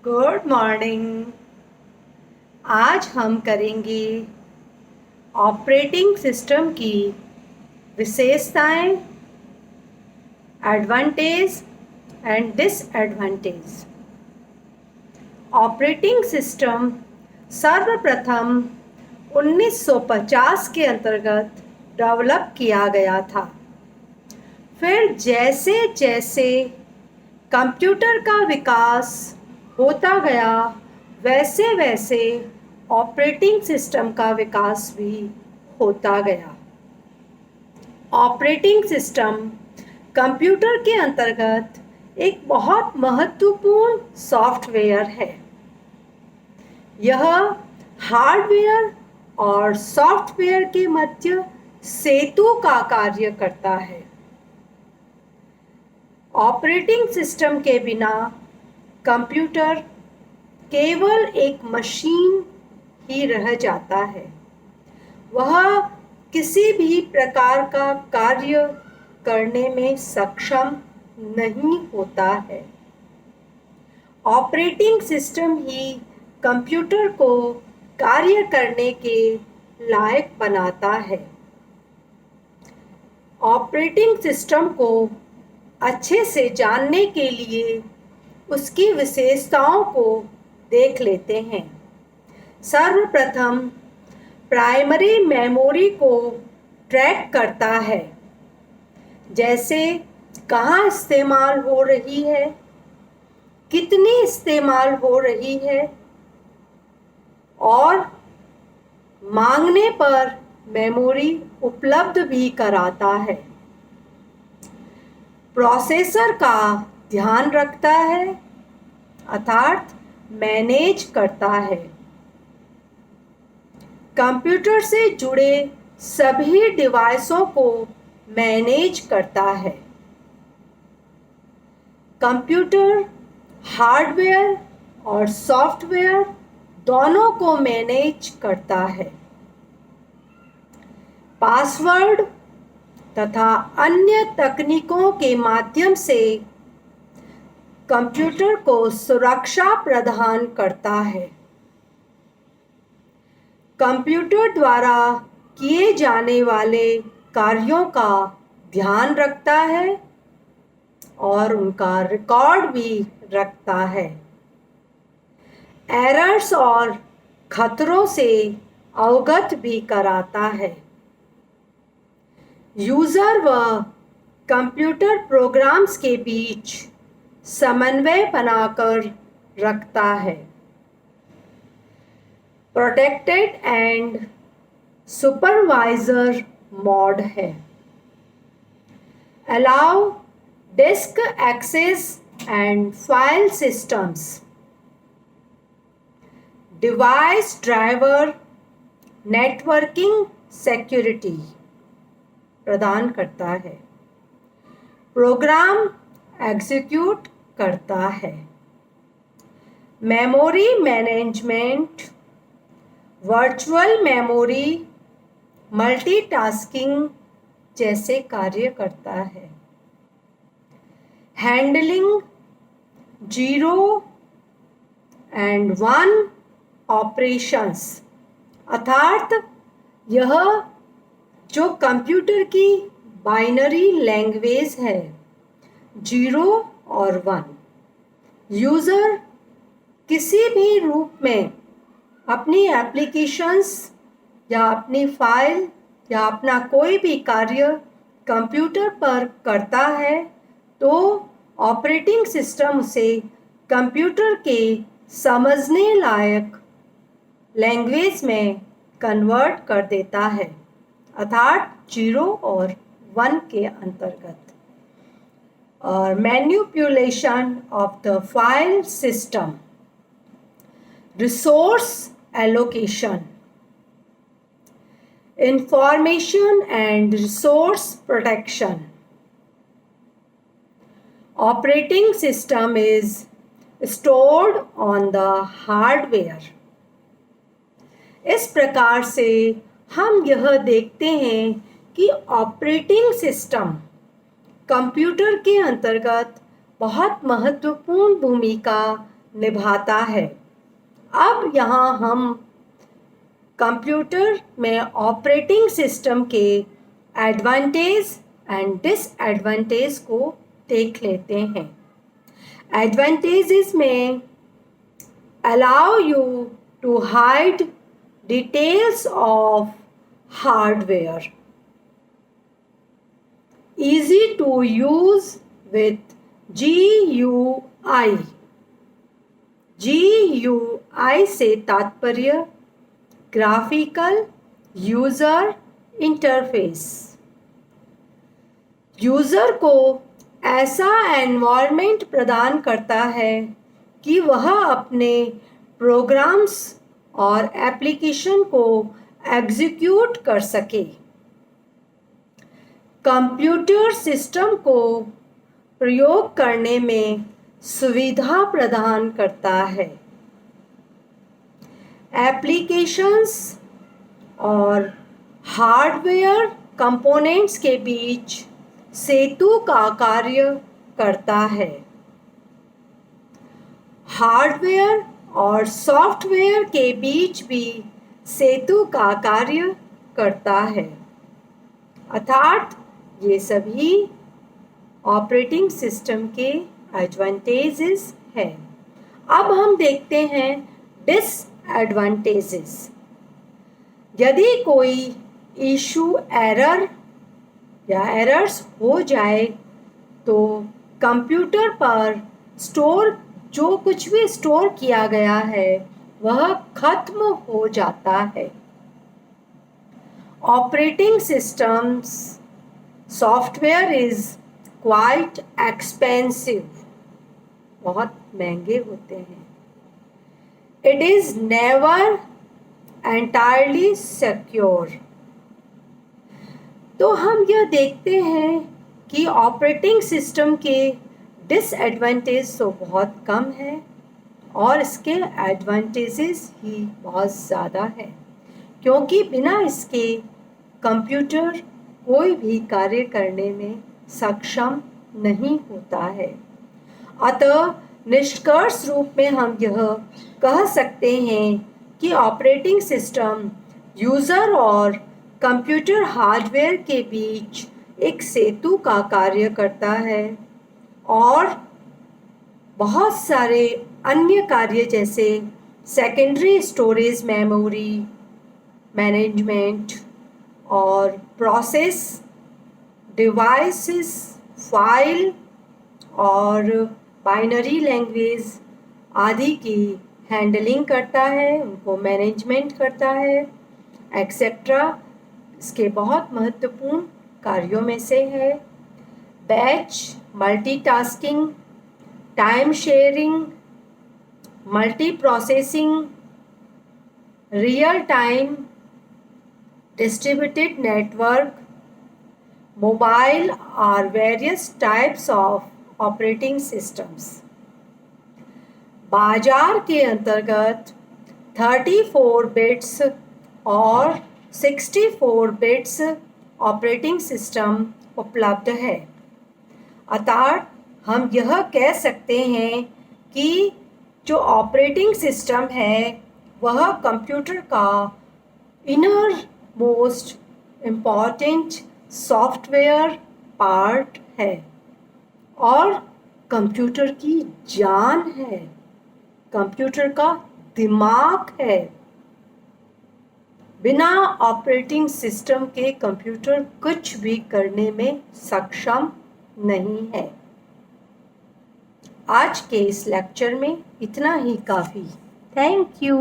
Good morning. आज हम करेंगे ऑपरेटिंग सिस्टम की विशेषताएं, advantage and disadvantage. Operating system सर्वप्रथम 1950 के अंतर्गत डेवलप किया गया था। फिर जैसे जैसे कंप्यूटर का विकास होता गया, वैसे वैसे ऑपरेटिंग सिस्टम का विकास भी होता गया। ऑपरेटिंग सिस्टम कंप्यूटर के अंतर्गत एक बहुत महत्वपूर्ण सॉफ्टवेयर है। यह हार्डवेयर और सॉफ्टवेयर के मध्य सेतु का कार्य करता है। ऑपरेटिंग सिस्टम के बिना कंप्यूटर केवल एक मशीन ही रह जाता है। वह किसी भी प्रकार का कार्य करने में सक्षम नहीं होता है। ऑपरेटिंग सिस्टम ही कंप्यूटर को कार्य करने के लायक बनाता है। ऑपरेटिंग सिस्टम को अच्छे से जानने के लिए उसकी विशेषताओं को देख लेते हैं। सर्वप्रथम प्राइमरी मेमोरी को ट्रैक करता है, जैसे कहाँ इस्तेमाल हो रही है, कितनी इस्तेमाल हो रही है, और मांगने पर मेमोरी उपलब्ध भी कराता है। प्रोसेसर का ध्यान रखता है, अर्थात मैनेज करता है। कंप्यूटर से जुड़े सभी डिवाइसों को मैनेज करता है। कंप्यूटर हार्डवेयर और सॉफ्टवेयर दोनों को मैनेज करता है। पासवर्ड तथा अन्य तकनीकों के माध्यम से कंप्यूटर को सुरक्षा प्रदान करता है। कंप्यूटर द्वारा किए जाने वाले कार्यों का ध्यान रखता है और उनका रिकॉर्ड भी रखता है। एरर्स और खतरों से अवगत भी कराता है। यूजर व कंप्यूटर प्रोग्राम्स के बीच समन्वय बनाकर रखता है। प्रोटेक्टेड एंड सुपरवाइजर मोड है। Allow disk access and file systems. Device driver networking security प्रदान करता है। प्रोग्राम एग्जीक्यूट करता है। Memory management, virtual memory, multitasking जैसे कार्य करता है। हैंडलिंग 0 एंड 1 ऑपरेशंस, अर्थात यह जो कंप्यूटर की बाइनरी लैंग्वेज है, 0 और 1, यूज़र किसी भी रूप में अपनी एप्लीकेशंस या अपनी फाइल या अपना कोई भी कार्य कंप्यूटर पर करता है तो ऑपरेटिंग सिस्टम उसे कंप्यूटर के समझने लायक लैंग्वेज में कन्वर्ट कर देता है, अर्थात 0 और 1 के अंतर्गत। और manipulation of the file system, resource allocation, information and resource protection. Operating system is stored on the hardware. इस प्रकार से हम यह देखते हैं कि ऑपरेटिंग सिस्टम कंप्यूटर के अंतर्गत बहुत महत्वपूर्ण भूमिका निभाता है। अब यहाँ हम कंप्यूटर में ऑपरेटिंग सिस्टम के एडवांटेज एंड डिसएडवांटेज को देख लेते हैं। एडवांटेजेस में allow you to hide details of hardware, easy to use with GUI। GUI से तात्पर्य ग्राफिकल यूजर इंटरफेस। यूजर को ऐसा एनवायरनमेंट प्रदान करता है कि वह अपने प्रोग्राम्स और एप्लीकेशन को एग्जीक्यूट कर सके। कंप्यूटर सिस्टम को प्रयोग करने में सुविधा प्रदान करता है। एप्लीकेशंस और हार्डवेयर कंपोनेंट्स के बीच सेतु का कार्य करता है। हार्डवेयर और सॉफ्टवेयर के बीच भी सेतु का कार्य करता है। अर्थात ये सभी ऑपरेटिंग सिस्टम के एडवांटेजेस हैं। अब हम देखते हैं डिसएडवांटेजेस। यदि कोई इशू एरर या एरर्स हो जाए तो कंप्यूटर पर जो कुछ भी स्टोर किया गया है वह खत्म हो जाता है। Operating systems software is quite expensive, बहुत महंगे होते हैं। It is never entirely secure. तो हम यह देखते हैं कि ऑपरेटिंग सिस्टम के डिसएडवांटेज तो बहुत कम है और इसके एडवांटेजेस ही बहुत ज़्यादा है, क्योंकि बिना इसके कंप्यूटर कोई भी कार्य करने में सक्षम नहीं होता है। अतः निष्कर्ष रूप में हम यह कह सकते हैं कि ऑपरेटिंग सिस्टम यूज़र और कंप्यूटर हार्डवेयर के बीच एक सेतु का कार्य करता है और बहुत सारे अन्य कार्य जैसे सेकेंडरी स्टोरेज मेमोरी मैनेजमेंट और प्रोसेस डिवाइसेस, फाइल और बाइनरी लैंग्वेज आदि की हैंडलिंग करता है, उनको मैनेजमेंट करता है, एक्सेट्रा। इसके बहुत महत्वपूर्ण कार्यों में से है batch multitasking, time sharing, multi processing, real time distributed network, mobile are various types of operating systems। बाजार के अंतर्गत 34 बिट्स और 64 बिट्स ऑपरेटिंग सिस्टम उपलब्ध है। अर्थात हम यह कह सकते हैं कि जो ऑपरेटिंग सिस्टम है वह कंप्यूटर का inner most important software part है और कंप्यूटर की जान है, कंप्यूटर का दिमाग है। बिना ऑपरेटिंग सिस्टम के कंप्यूटर कुछ भी करने में सक्षम नहीं है। आज के इस लेक्चर में इतना ही काफ़ी। Thank you.